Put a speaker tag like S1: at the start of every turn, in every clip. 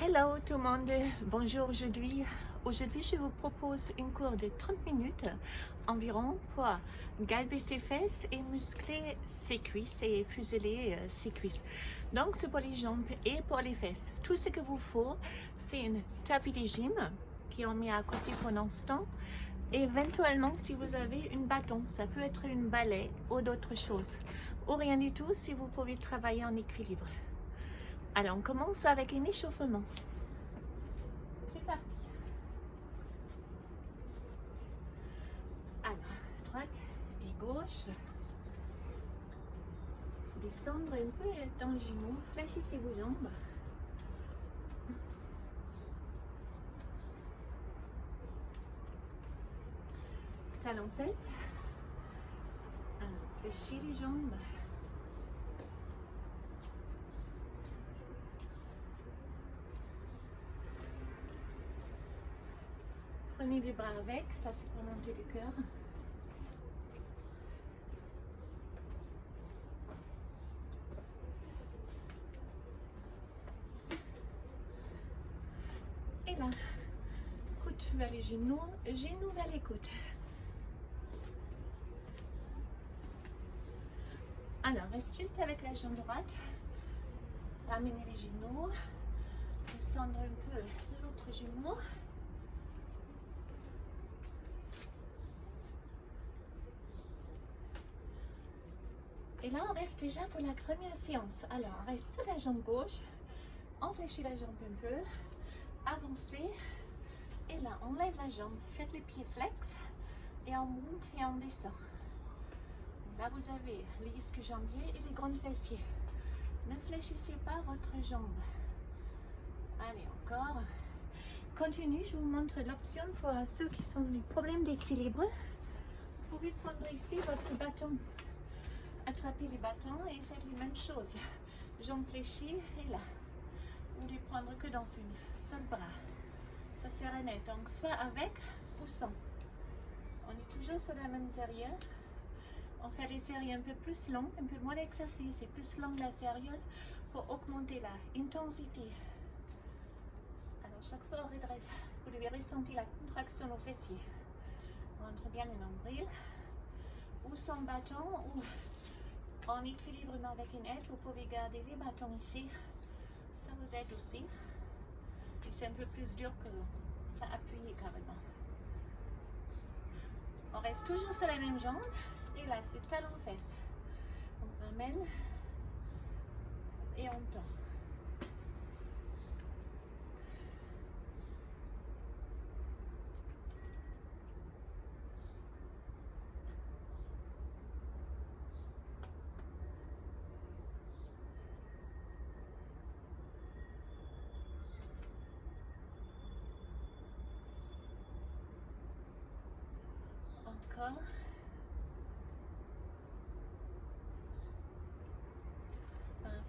S1: Hello tout le monde, bonjour aujourd'hui. Aujourd'hui, je vous propose une cours de 30 minutes environ pour galber ses fesses et muscler ses cuisses et fuseler ses cuisses. Donc, c'est pour les jambes et pour les fesses. Tout ce que vous faut, c'est une tapis de gym qui on met à côté pour l'instant. Éventuellement, si vous avez une bâton, ça peut être une balai ou d'autres choses. Ou rien du tout si vous pouvez travailler en équilibre. Alors, on commence avec un échauffement. C'est parti. Alors, droite et gauche. Descendre un peu dans le genou. Fléchissez vos jambes. Talon fesses. Alors, fléchissez les jambes. Prenez les bras avec, ça c'est pour monter le cœur. Et là, coude vers les genoux, genoux vers les coudes. Alors, reste juste avec la jambe droite. Ramenez les genoux. Descendre un peu l'autre genou. Et là, on reste déjà pour la première séance. Alors, on reste sur la jambe gauche. On fléchit la jambe un peu. Avancez. Et là, on lève la jambe. Faites les pieds flex. Et on monte et on descend. Là, vous avez les ischio-jambiers et les grands fessiers. Ne fléchissez pas votre jambe. Allez, encore. Continue, je vous montre l'option pour ceux qui ont des problèmes d'équilibre. Vous pouvez prendre ici votre bâton. Attrapez les bâtons et faites les mêmes choses. Jambes fléchies et là. Vous ne les prendre que dans une seul bras. Ça sert à net. Donc, soit avec ou sans. On est toujours sur la même série. On fait des séries un peu plus longues, un peu moins d'exercice et plus longue la série pour augmenter la intensité. Alors, chaque fois, on redresse. Vous devez ressentir la contraction au fessier. Rentre bien le nombril. Ou sans bâton, ou en équilibre avec une aide, vous pouvez garder les bâtons ici. Ça vous aide aussi. Et c'est un peu plus dur que ça appuie carrément. On reste toujours sur la même jambe. Et là, c'est talon fesses. On ramène et on tend. Encore.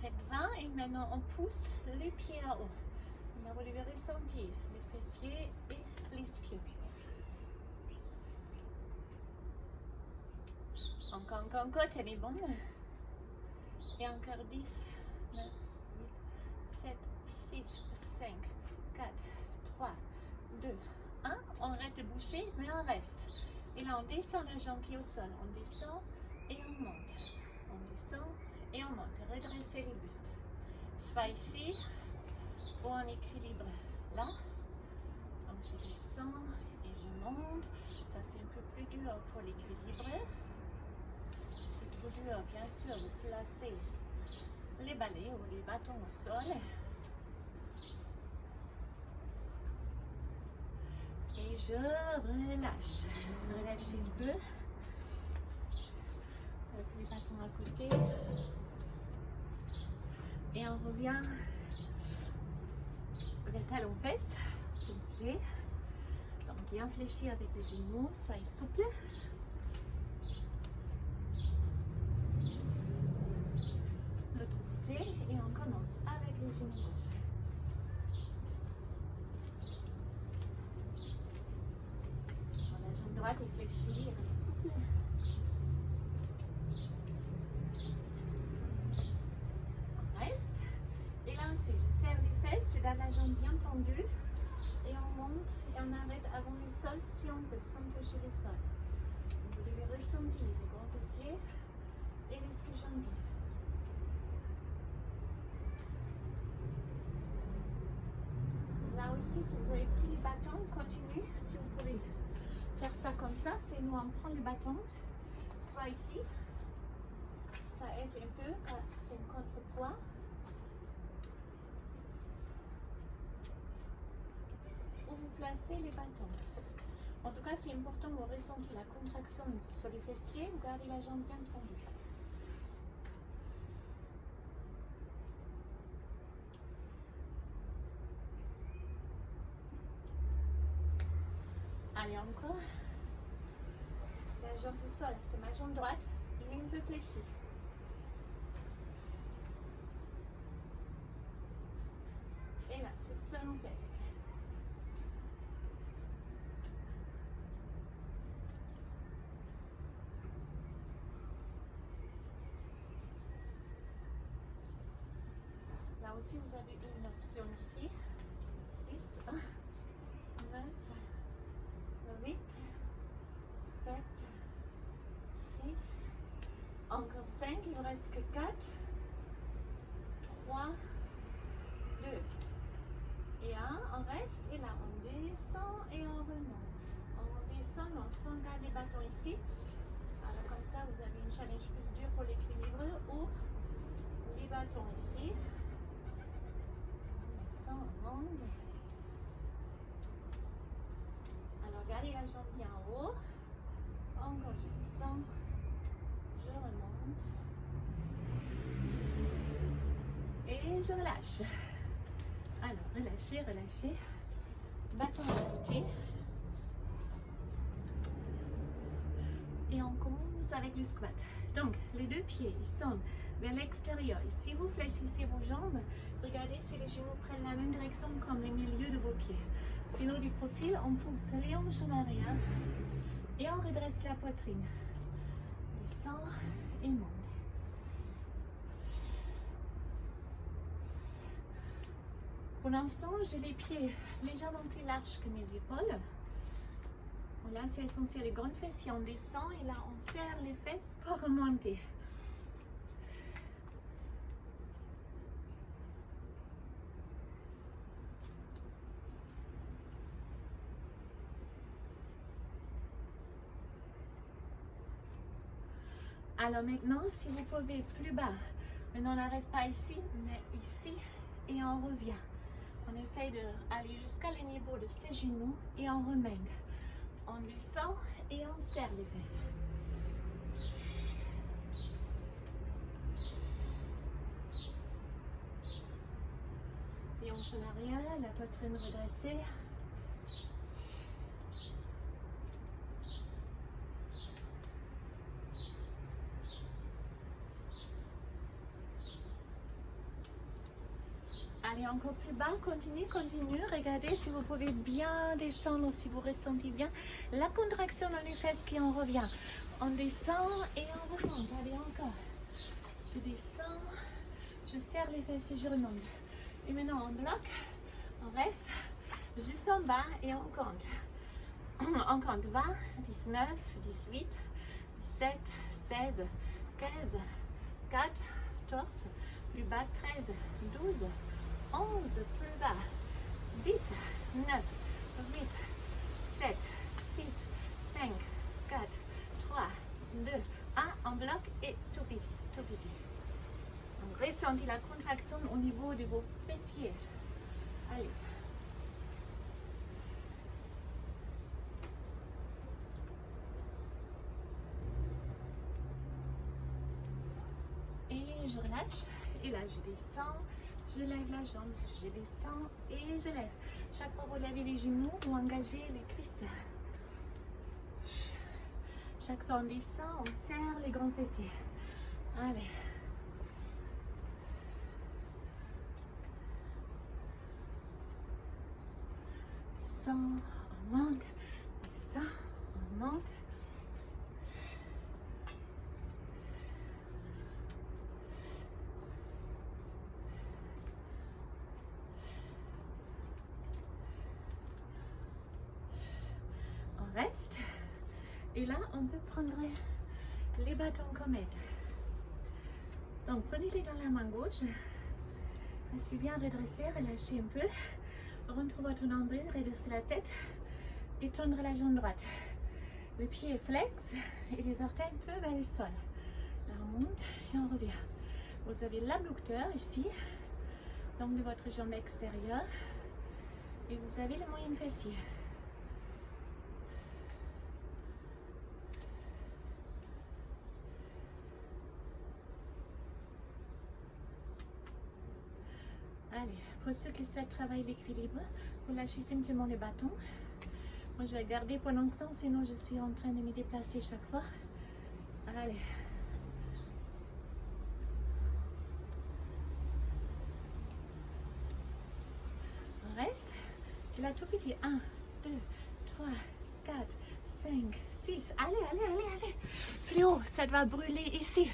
S1: Faites 20 et maintenant on pousse les pieds en haut. Là, vous devez ressentir les fessiers et l'ischio. Encore, elle est bonne. Et encore 10, 9, 8, 7, 6, 5, 4, 3, 2, 1. On arrête de bouger, mais on reste. Et là, on descend la jambe qui est au sol. On descend et on monte. On descend et on monte. Redressez les bustes. Soit ici ou en équilibre là. Donc, je descends et je monte. Ça, c'est un peu plus dur pour l'équilibre. C'est trop dur, bien sûr, de placer les balais ou les bâtons au sol. Et je relâche. Relâchez un peu. Laissez les bâtons à côté. Et on revient le talon fesses. Bougez. Donc bien fléchir avec les genoux. Soyez souple. L'autre côté. Et on commence avec les genoux gauche. La jambe droite est fléchie. Reste souple. On reste. Et là ensuite, je serre les fesses. Je garde la jambe bien tendue. Et on monte et on arrête avant le sol si on peut, sans toucher le sol. Vous devez ressentir les grands fessiers et les ischio-jambiers. Là aussi, si vous avez pris les bâtons, continuez. Si vous pouvez faire ça comme ça, c'est nous on prend le bâton, soit ici, ça aide un peu, c'est un contrepoids. Où vous placez les bâtons. En tout cas, c'est important de ressentir la contraction sur les fessiers, vous gardez la jambe bien tendue. Allez, encore. La jambe au sol, c'est ma jambe droite, il est un peu fléchi. Et là, c'est plein aux fesses. Là aussi, vous avez une option ici. 10, 1, 9, 8, 7, 6, encore 5, il ne vous reste que 4, 3, 2 et 1, on reste et là on descend et on remonte. On descend, on soit on garde les bâtons ici. Alors comme ça vous avez une challenge plus dur pour l'équilibre ou les bâtons ici. On descend, on monte. Alors gardez la jambe bien en haut. Encore je descends, je remonte et je relâche. Alors relâchez, relâchez. Bâton à côté. Et on commence avec le squat. Donc les deux pieds ils sont vers l'extérieur. Et si vous fléchissez vos jambes, regardez si les genoux prennent la même direction comme les milieux de vos pieds. Sinon du profil, on pousse les hanches en arrière et on redresse la poitrine. Descend et monte. Pour l'instant, j'ai les pieds légèrement plus larges que mes épaules. Voilà, c'est essentiel, les grandes fessiers, on descend et là on serre les fesses pour remonter. Alors maintenant, si vous pouvez plus bas, mais on n'arrête pas ici, mais ici et on revient. On essaye d'aller jusqu'à le niveau de ses genoux et on remonte. On descend et on serre les fesses. Et on change en arrière, la poitrine redressée. Allez, encore plus bas, continue, continue. Regardez si vous pouvez bien descendre, si vous ressentez bien la contraction dans les fesses qui en revient. On descend et on remonte. Allez, encore. Je descends, je serre les fesses et je remonte. Et maintenant, on bloque, on reste juste en bas et on compte. On compte 20, 19, 18, 17, 16, 15, 14, plus bas 13, 12, 11, plus bas, 10, 9, 8, 7, 6, 5, 4, 3, 2, 1, on bloque et tout petit, tout petit. Donc, ressentez la contraction au niveau de vos fessiers. Allez. Et je relâche. Et là, je descends. Je lève la jambe, je descends et je lève. Chaque fois que vous levez les genoux, vous engagez les cuisses. Chaque fois on descend, on serre les grands fessiers. Allez. Descend, on monte, descend, on monte. Et là, on peut prendre les bâtons comme aide. Donc, prenez-les dans la main gauche. Restez bien redressé, relâchez un peu. Rentre votre nombril, redressez la tête. Détendre la jambe droite. Le pied est flex et les orteils un peu vers le sol. Là, on monte et on revient. Vous avez l'abducteur ici, l'angle de votre jambe extérieure. Et vous avez le moyen fessier. Allez, pour ceux qui souhaitent travailler l'équilibre, vous lâchez simplement les bâtons. Moi, je vais garder pendant ce temps, sinon je suis en train de me déplacer chaque fois. Allez. On reste. Et là, tout petit. 1, 2, 3, 4, 5, 6. Allez, allez, allez, allez. Plus haut, ça doit brûler ici.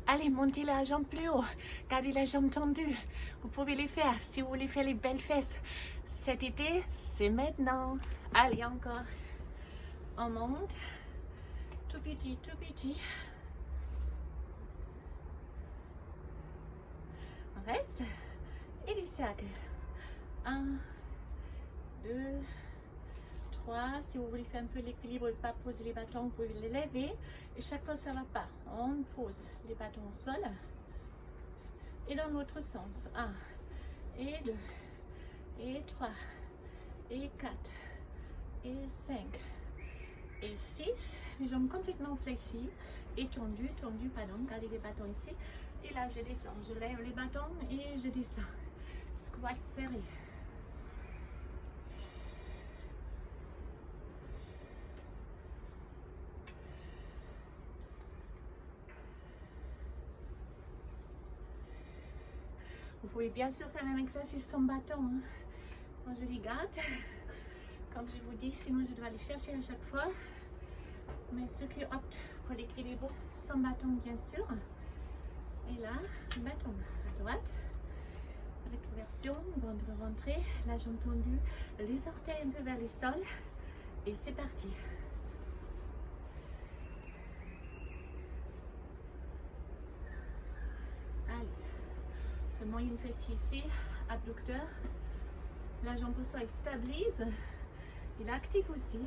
S1: Allez, montez la jambe plus haut. Gardez la jambe tendue. Vous pouvez les faire si vous voulez faire les belles fesses. Cet été, c'est maintenant. Allez, encore. On monte. Tout petit, tout petit. On reste. Et des cercles. 1, 2, 3. Si vous voulez faire un peu l'équilibre et pas poser les bâtons, vous pouvez les lever. Et chaque fois, ça ne va pas. On pose les bâtons au sol. Et dans l'autre sens. 1, et 2, et 3, et 4, et 5, et 6. Les jambes complètement fléchies, et tendues, pardon. Gardez les bâtons ici. Et là, je descends. Je lève les bâtons et je descends. Squat serré. Vous pouvez bien sûr faire un exercice sans bâton. Hein. Moi, je les garde. Comme je vous dis, sinon je dois les chercher à chaque fois. Mais ceux qui optent pour l'équilibre sans bâton, bien sûr. Et là, bâton à droite. Rétroversion, ventre rentré, la jambe tendue, les orteils un peu vers le sol. Et c'est parti. Allez. Ce moyen fessier ici, abducteur. La jambe au sol stabilise. Il active aussi.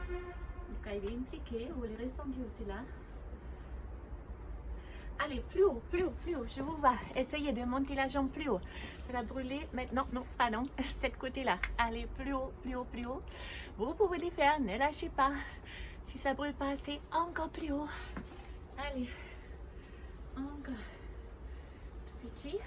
S1: Donc il est impliqué, vous les ressentez aussi là. Allez, plus haut, plus haut, plus haut. Je vous vois. Essayez de monter la jambe plus haut. Ça va brûler maintenant. Non, pardon. Cette côté-là. Allez, plus haut, plus haut, plus haut. Vous pouvez les faire. Ne lâchez pas. Si ça brûle pas assez, encore plus haut. Allez. Encore. Tout petit.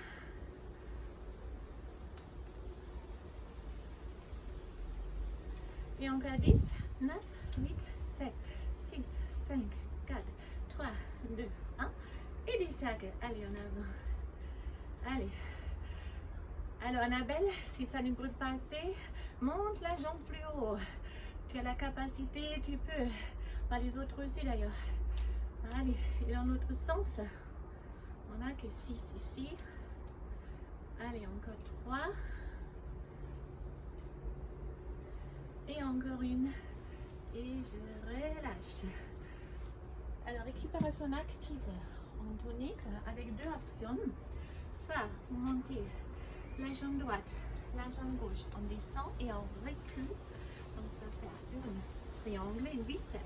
S1: Et encore 10, 9, 8, 7, 6, 5, 4, 3, 2, 1. Et des cercles. Allez, en avant. Allez. Alors, Annabelle, si ça ne brûle pas assez, monte la jambe plus haut. Tu as la capacité, tu peux. Pas les autres aussi d'ailleurs. Allez, et dans l'autre sens, on a que 6 ici. Allez, encore 3. Et encore une. Et je relâche. Alors, récupération active en tonique avec deux options. Soit vous montez la jambe droite, la jambe gauche, on descend et on recule. Donc, ça fait un triangle, une bicep.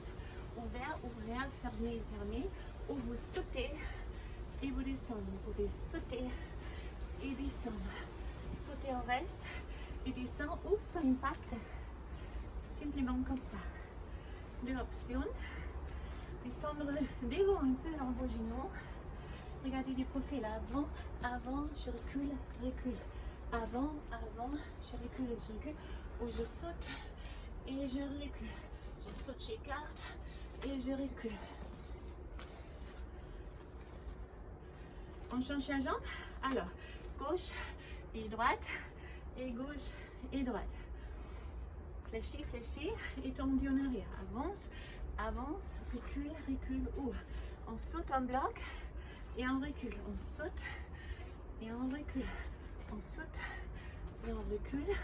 S1: Ouvert, ouvert, fermé, fermé. Ou vous sautez et vous descendez. Vous pouvez sauter et descendre. Sauter en reste et descendre ou sans impact. Simplement comme ça. Deux options. Descendre devant un peu dans vos genoux. Regardez les profils avant, avant, je recule, recule. Avant, avant, je recule, je recule. Ou je saute et je recule. Je saute, j'écarte et je recule. On change la jambe. Alors, gauche et droite, et gauche et droite. Fléchis, fléchis, et tendu en arrière. Avance, avance, recule, recule, ouvre. On saute en bloc et on recule. On saute et on recule. On saute et on recule.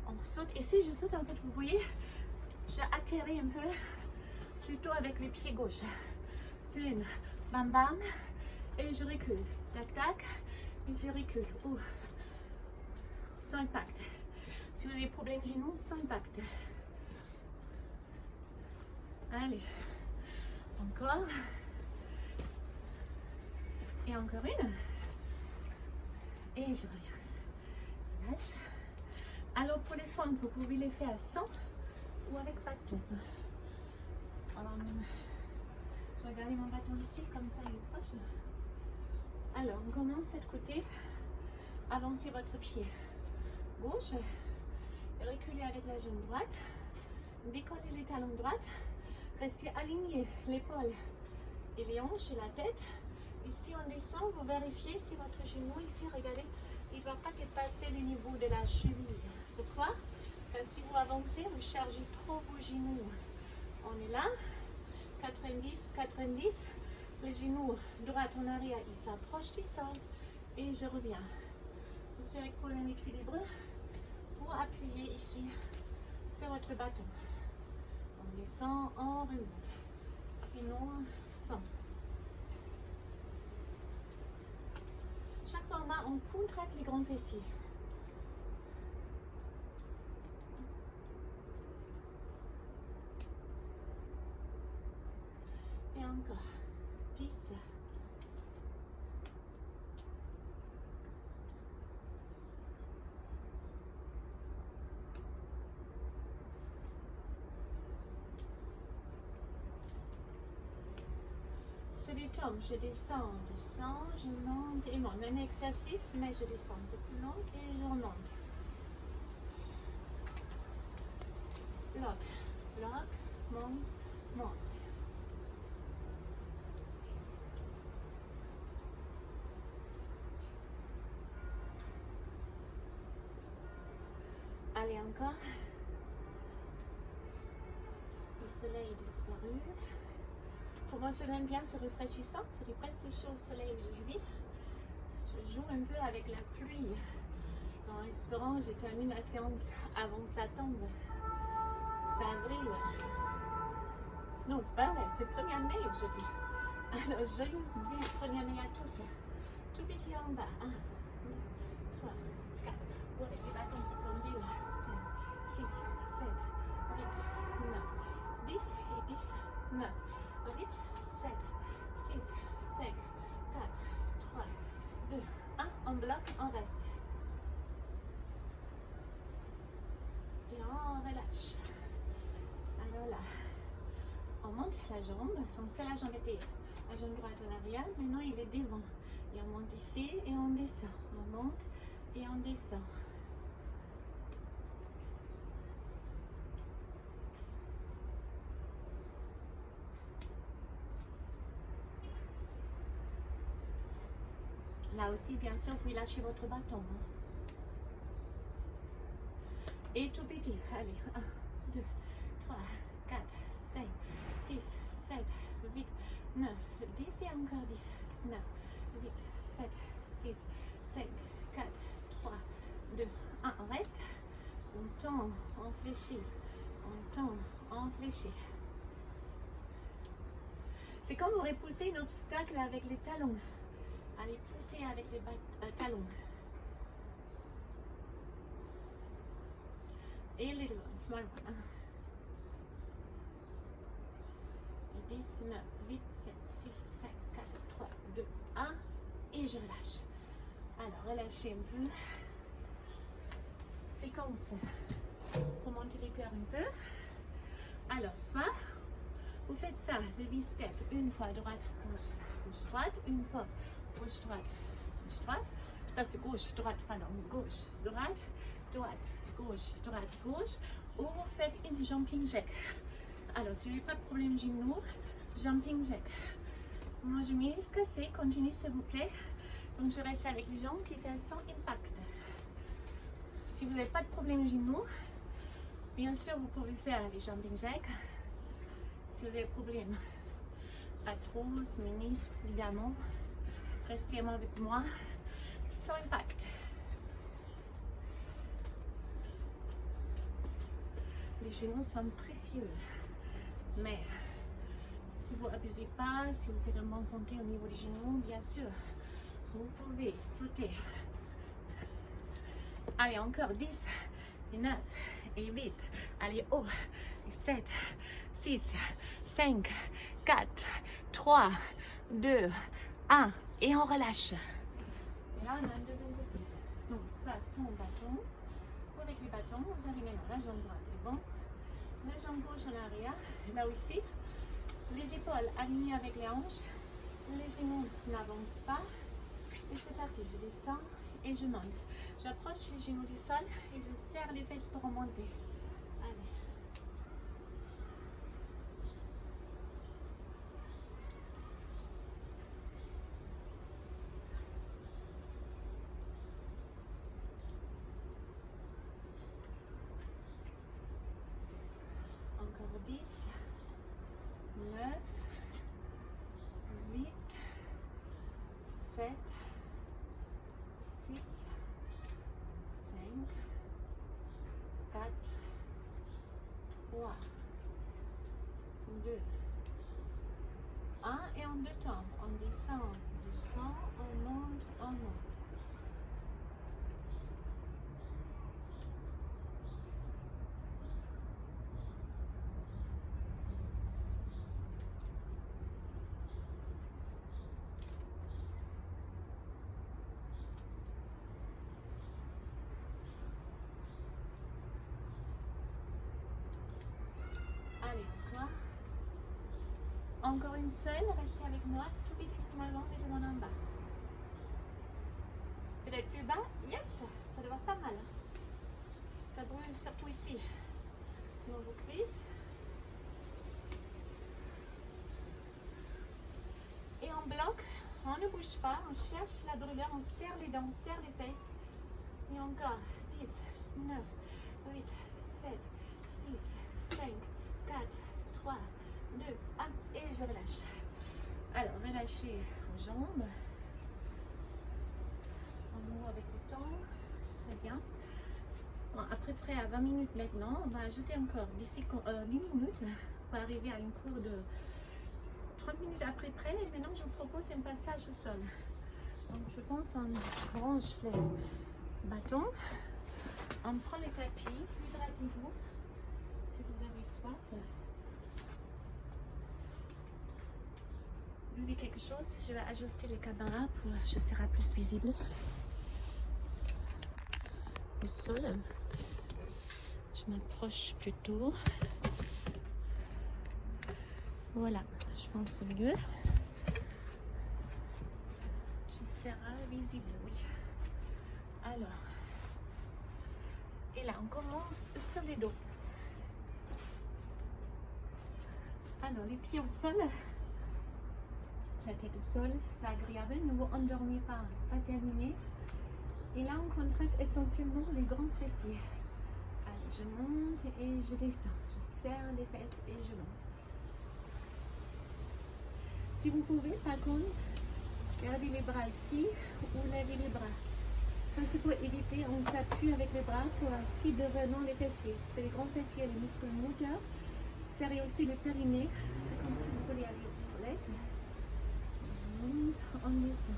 S1: On saute. Et si je saute, en fait, vous voyez, je atterris un peu plutôt avec les pieds gauches. C'est une bam bam et je recule. Tac tac et je recule. Ouh. Sans impact. Si vous avez des problèmes genoux, sans impact. Allez. Encore. Et encore une. Et je regarde. Lâche. Alors pour les fentes, vous pouvez les faire sans ou avec bâton. Alors, je vais regarder mon bâton ici, comme ça il est proche. Alors, on commence de côté. Avancez votre pied gauche. Et reculez avec la jambe droite. Décollez les talons droits. Restez aligné l'épaule et les hanches et la tête. Et si on descend, vous vérifiez si votre genou ici, regardez, il ne va pas dépasser le niveau de la cheville. Pourquoi? Parce que si vous avancez, vous chargez trop vos genoux. On est là, 90, 90. Le genou droit en arrière, il s'approche du sol. Et je reviens. Vous serez cool en équilibre pour appuyer ici sur votre bâton. On descend, on remonte. Sinon, sans. Chaque format, on contracte les grands fessiers. Et encore. 10. Se détend, je descends, je monte et monte. Même exercice, mais je descends un peu plus long et je remonte. Bloc, bloc, monte, monte. Allez encore. Le soleil est disparu. Pour moi, c'est même bien, c'est rafraîchissant. C'était presque chaud au soleil aujourd'hui. Je joue un peu avec la pluie. En espérant que je termine la séance avant ça tombe. C'est avril. Non, c'est pas vrai, c'est 1er mai aujourd'hui. Alors, joyeuse 1er mai à tous. Tout petit en bas. 1, 2, 3, 4. Ou avec les bâtons qui conduisent. 5, 6, 7, 8, 9, 10 et 10, 9. 8, 7, 6, 5, 4, 3, 2, 1. On bloque, on reste. Et on relâche. Alors là, on monte la jambe. Donc c'est la jambe était la jambe droite en arrière. Maintenant il est devant. Et on monte ici et on descend. On monte et on descend. Là aussi, bien sûr, vous pouvez lâcher votre bâton. Et tout petit. Allez, 1, 2, 3, 4, 5, 6, 7, 8, 9, 10 et encore 10. 9, 8, 7, 6, 5, 4, 3, 2, 1. On reste. On tombe, on fléchit. On tombe, on fléchit. C'est comme vous repoussez un obstacle avec les talons. Allez pousser avec les talons. Et little one, small one. Et 10, 9, 8, 7, 6, 5, 4, 3, 2, 1. Et je relâche. Alors, relâchez un peu. Séquence pour monter le cœur un peu. Alors, soit vous faites ça, baby step, une fois droite, gauche, gauche, droite, une fois gauche, droite, gauche, droite. Ça c'est gauche, droite, pardon, gauche, droite, droite, gauche, droite, gauche. Ou vous faites une jumping jack. Alors, si vous n'avez pas de problème genou, jumping jack. Moi, je m'y laisse casser, continuez s'il vous plaît. Donc, je reste avec les jambes qui font sans impact. Si vous n'avez pas de problème genou, bien sûr, vous pouvez faire les jumping jack. Si vous avez des problèmes, arthrose, ménisque, ligaments, restez avec moi, sans impact. Les les genoux sont précieux. Mais si vous abusez pas, si vous êtes en bonne santé au niveau des genoux, bien sûr, vous pouvez sauter. Allez, encore 10, et 9, et 8. Allez, haut. Et 7, 6, 5, 4, 3, 2, 1. Et on relâche. Et là, on a un deuxième côté. Donc, soit sans bâton, ou avec les bâtons, vous arrivez dans la jambe droite est bon. La jambe gauche en arrière, là aussi. Les épaules alignées avec les hanches. Les genoux n'avancent pas. Et c'est parti, je descends et je monte. J'approche les genoux du sol et je serre les fesses pour remonter. Allez. Encore 10, 9, 8, 7, 6, 5, 4, 3, 2, 1 et en deux temps. On descend, on monte, on monte. Allez, encore une seule, restez avec moi, tout petit avant et de en bas. Peut-être plus bas, yes, ça doit faire mal. Ça brûle surtout ici, dans vos cuisses. Et on bloque, on ne bouge pas, on cherche la brûlure, on serre les dents, on serre les fesses. Et encore, 10, 9, 8, 7, 6, 5, 4, 3, 2, 1, et je relâche. Alors, relâchez vos jambes. On ouvre avec le temps. Très bien. Bon, à peu près à 20 minutes maintenant, on va ajouter encore d'ici 10 minutes pour arriver à une cour de 30 minutes à peu près. Et maintenant, je vous propose un passage au sol. Donc, je pense on range les bâtons. On prend le tapis. Hydratez-vous si vous avez soif. Buvez quelque chose. Je vais ajuster les caméras pour que je serai plus visible. Le sol. Je m'approche plutôt. Voilà, je pense c'est mieux. Je serai visible, oui. Alors, et là, on commence sur les dos. Alors, les pieds au sol. La tête au sol, c'est agréable, ne vous endormez pas, pas terminé. Et là, on contracte essentiellement les grands fessiers. Allez, je monte et je descends. Je serre les fesses et je monte. Si vous pouvez, par contre, gardez les bras ici ou levez les bras. Ça, c'est pour éviter, on s'appuie avec les bras pour ainsi devenant les fessiers. C'est les grands fessiers, les muscles moteurs. Serrez aussi le périnée. C'est comme si vous voulez aller aux toilettes. On descend.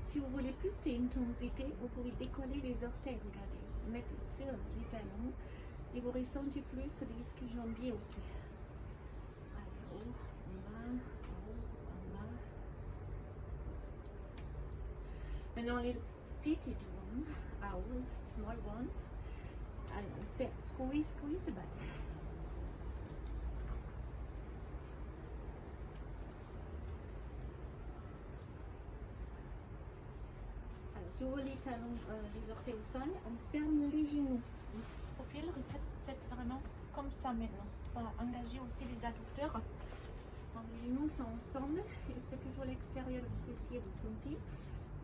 S1: Si vous voulez plus d'intensité, vous pouvez décoller les orteils, regardez. Mettez sur les talons et vous ressentez plus les ischio-jambiers aussi. Allez, haut, en bas, haut, en bas. Maintenant, les petits ones, our small one. Alors, c'est squeeze, squeeze the butt. Alors, si vous voulez les talons, les orteils au sol, on ferme les genoux. Au fil, c'est vraiment comme ça maintenant. On va engager aussi les adducteurs. Donc, les genoux sont ensemble et c'est plutôt l'extérieur du fessier, vous sentez.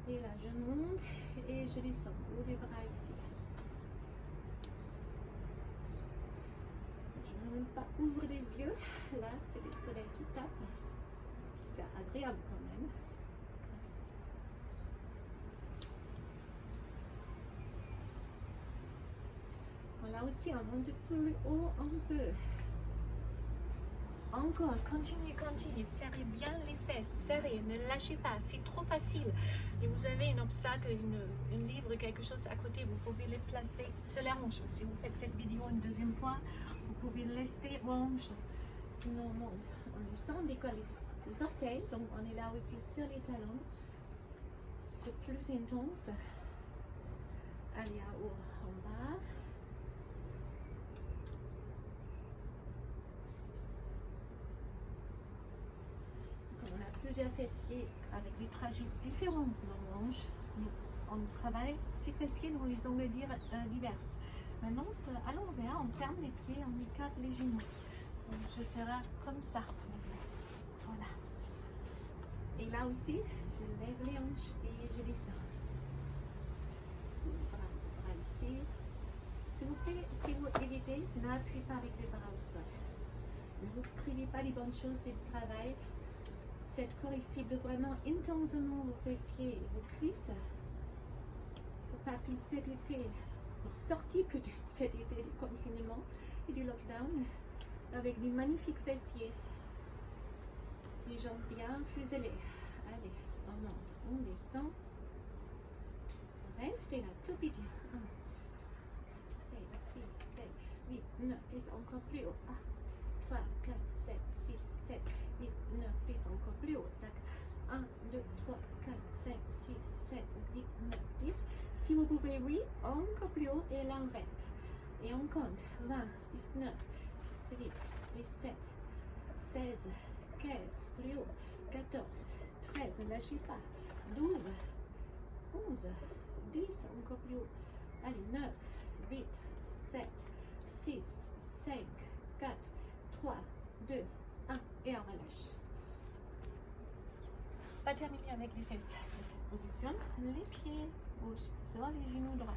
S1: Et là, je monte et je descends. Ou les bras ici. Je ne même pas ouvrir les yeux. Là, c'est le soleil qui tape. C'est agréable quand même. Là aussi, on monte plus haut un peu. Encore, continue, continue. Serrez bien les fesses. Serrez, ne lâchez pas. C'est trop facile. Et vous avez un obstacle, une livre, quelque chose à côté, vous pouvez les placer sur les hanches. Si vous faites cette vidéo une deuxième fois, vous pouvez laisser vos hanches. Sinon, on monte. On descend, décolle les orteils. Donc, on est là aussi sur les talons. C'est plus intense. Allez, à haut, en bas. On a plusieurs fessiers avec des trajets différents dans le hanche. On travaille ces fessiers dans les angles diverses. Maintenant, à l'envers, on ferme les pieds, on écarte les genoux. Donc, je serai comme ça. Voilà. Et là aussi, je lève les hanches et je descends. Bras ici. S'il vous plaît, si vous évitez, n'appuyez pas avec les bras au sol. Ne vous privez pas des bonnes choses, c'est du travail. Cette corps cible vraiment intensément vos fessiers et vos cuisses pour partir cet été, pour sortir peut-être cet été du confinement et du lockdown avec des magnifiques fessiers, les jambes bien fuselées. Allez, on monte, on descend, restez là tout petit. 1, 4, 5, 6, 7, 8, 9, 10, encore plus haut. 3, 4, 7, 6, 7, 8, 9, 10, encore plus haut. 1, 2, 3, 4, 5, 6, 7, 8, 9, 10. Si vous pouvez, oui, encore plus haut et là on reste. Et on compte. 20, 19, 18, 17, 16, 15, plus haut. 14, 13, ne lâchez pas. 12, 11, 10, encore plus haut. Allez, 9, 8, 7, 6, 5, 4, 3, 2, 1 et on relâche. On va terminer avec les fesses. Cette position, les pieds gauche sur les genoux droits.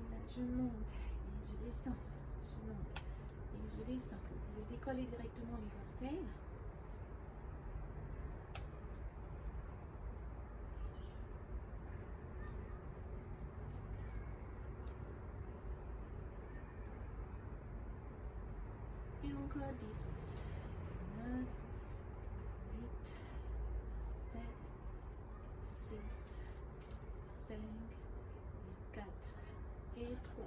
S1: Là, je monte et je descends. Je monte et je descends. Vous pouvez décoller directement les orteils. Et encore 10, 9, 8, 7, 6, 5, 4, et 3,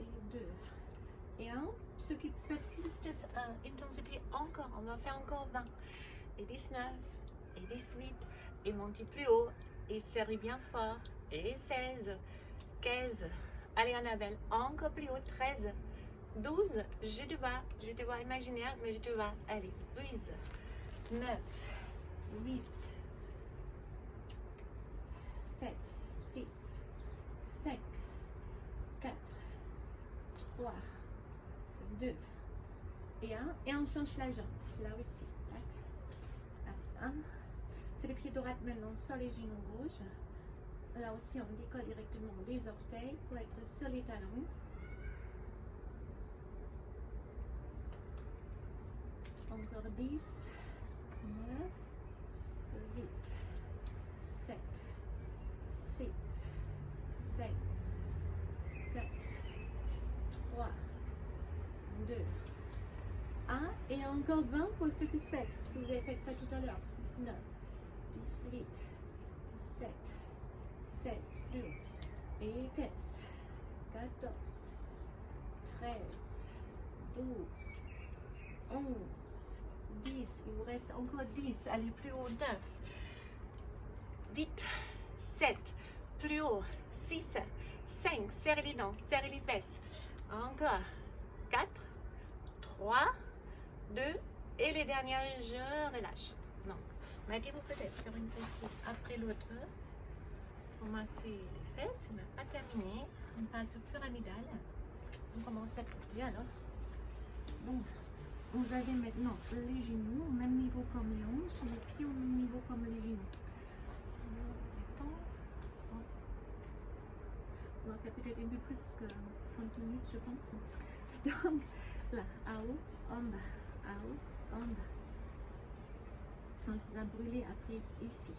S1: et 2, et 1. Ceux qui souhaitent plus d'intensité encore, on va faire encore 20, et 19, et 18, et montez plus haut, et serrez bien fort, et 16, 15, allez Annabelle, encore plus haut, 13, 12, je te vois imaginaire, mais je te vois, allez, 12, 9, 8, 7, 6, 5, 4, 3, 2, et 1, et on change la jambe, là aussi, tac, 1, c'est le pied droit maintenant sur les genoux gauches, là aussi on décolle directement les orteils pour être sur les talons. Encore 10, 9, 8, 7, 6, 5, 4, 3, 2, 1. Et encore 20 pour ceux qui souhaitent. Si vous avez fait ça tout à l'heure. 19, 18, 17, 16, plus haut. Et épaisse. 14, 13, 12, 11, 10, il vous reste encore 10, allez plus haut, 9, 8, 7, plus haut, 6, 5, serrez les dents, serrez les fesses, encore 4, 3, 2, et les dernières, je relâche. Donc, mettez-vous peut-être sur une fessier après l'autre, pour masser les fesses, on n'a pas terminé, on passe au pyramidal, on commence à côté alors. Bon. Vous avez maintenant les genoux au même niveau comme les hanches, les pieds au même niveau comme les genoux. On va faire peut-être un peu plus que 30 minutes, je pense. Donc, là, à haut, en bas, à haut, en bas. On s'est brûlé après ici.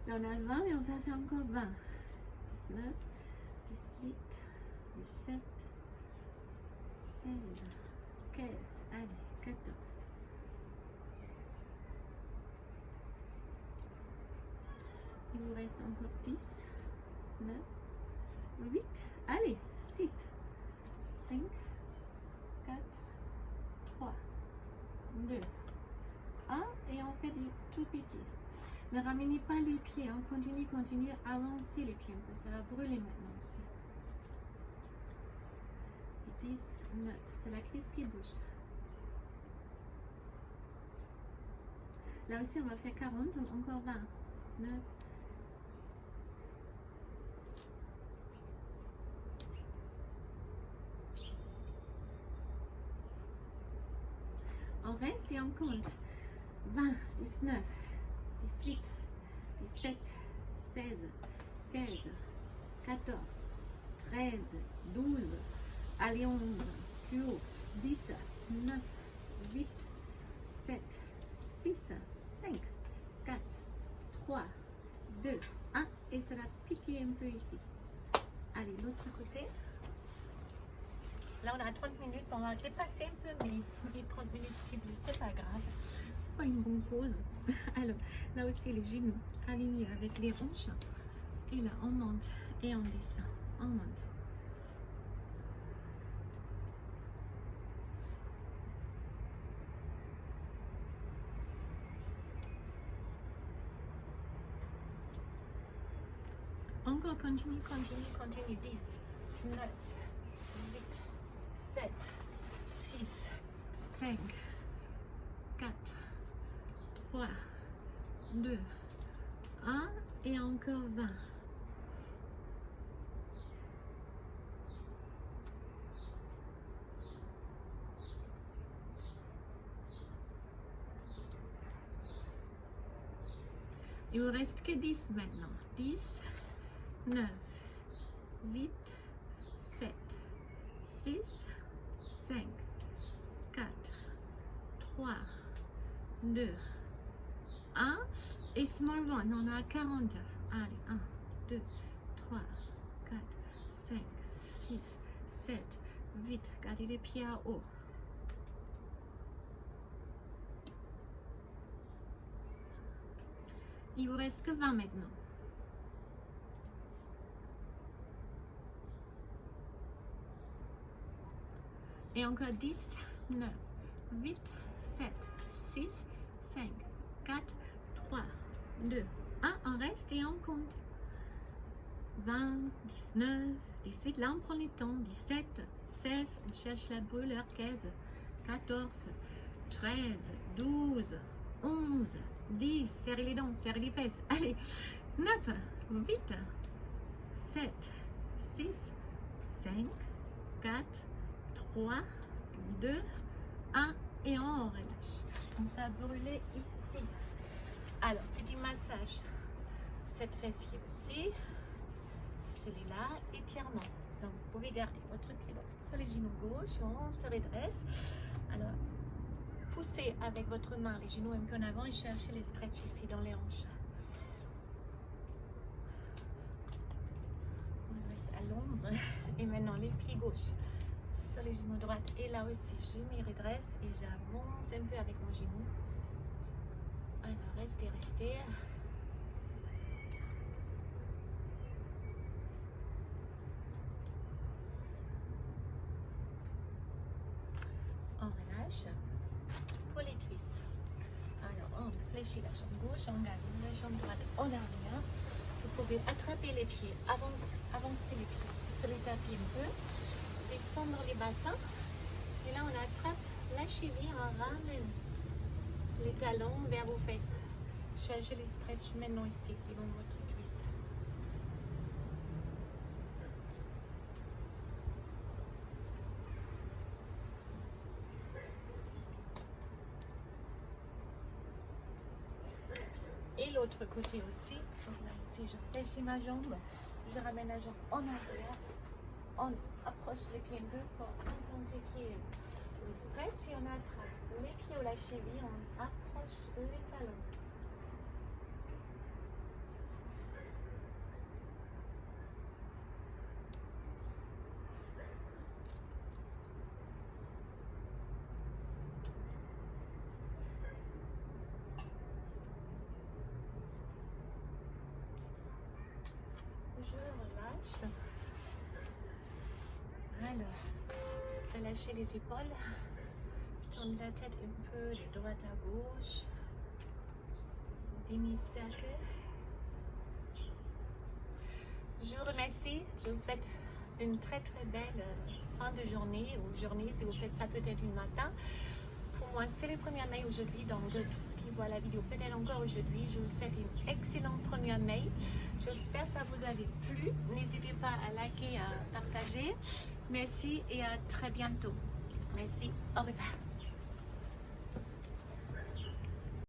S1: Là, on a 20 et on va faire encore 20. 19, 18, 17, 16, 15, allez, 14. Il vous reste encore 10, 9, 8, allez, 6, 5, 4, 3, 2, 1 et on fait du tout petit. Ne ramenez pas les pieds, on continue, avancez les pieds un peu, ça va brûler maintenant aussi. 10, 9, c'est la cuisse qui bouge. Là aussi on va faire 40, donc encore 20, 19. On reste et on compte. 20, 19, 18, 17, 16, 15, 14, 13, 12, allez 11, plus haut, 10, 9, 8, 7, 6, 5, 4, 3, 2, 1 et ça va piquer un peu ici. Allez, l'autre côté. Là, on a 30 minutes, on va dépasser un peu mes 30 minutes ciblées, c'est pas grave, c'est pas une bonne cause. Alors, là aussi, les genoux alignés avec les hanches. Et là, on monte et on descend, on monte. Encore, continue. 10, 9, 8, 7, 6, 5, 4, 3, 2, 1 et encore 20. Il vous reste que 10 maintenant. 10, 9, 8, 7, 6, 5, 4, 3, 2, 1 et small one, on a 40. Allez, 1, 2, 3, 4, 5, 6, 7, 8. Gardez les pieds à haut. Il vous reste que 20 maintenant. Et encore 10, 9, 8, 7, 6, 5, 4, 3, 2, 1. On reste et on compte. 20, 19, 18. Là, on prend le temps. 17, 16. On cherche la brûleur. 15, 14, 13, 12, 11, 10. Serrez les dents, serrez les fesses. Allez. 9, 8, 7, 6, 5, 4, 3, 2, 1 et on relâche. On s'est brûlé ici. Alors, petit massage. Cette fessier aussi. Celui-là, étirement. Donc, vous pouvez garder votre pied sur les genoux gauche. On se redresse. Alors, poussez avec votre main les genoux un peu en avant et cherchez les stretches ici dans les hanches. On reste à l'ombre. Et maintenant, les pieds gauches sur les genoux droites. Et là aussi, je me redresse et j'avance un peu avec mon genou. Alors, restez. On relâche pour les cuisses. Alors, on fléchit la jambe gauche, on garde la jambe droite en arrière. Vous pouvez attraper les pieds, avancer les pieds sur les tapis un peu, descendre les bassins. Et là, on attrape la cheville, on ramène les talons vers vos fesses. Cherchez les stretches maintenant ici, devant votre cuisse. l'autre côté aussi. Donc là aussi, je fléchis ma jambe. Je ramène la jambe en arrière. On approche les pieds un peu pour intensifier le stretch et on attrape les pieds ou la cheville. On approche les talons. Je relâche. Alors, relâchez les épaules. Tourne la tête un peu de droite à gauche. Demi-cercle. Je vous remercie. Je vous souhaite une très belle fin de journée ou journée si vous faites ça peut-être le matin. Pour moi, c'est le 1er mai aujourd'hui, donc tout ce qui voit la vidéo peut-être encore aujourd'hui, je vous souhaite une excellente 1er mai. J'espère que ça vous a plu. N'hésitez pas à liker, à partager. Merci et à très bientôt. Merci. Au revoir.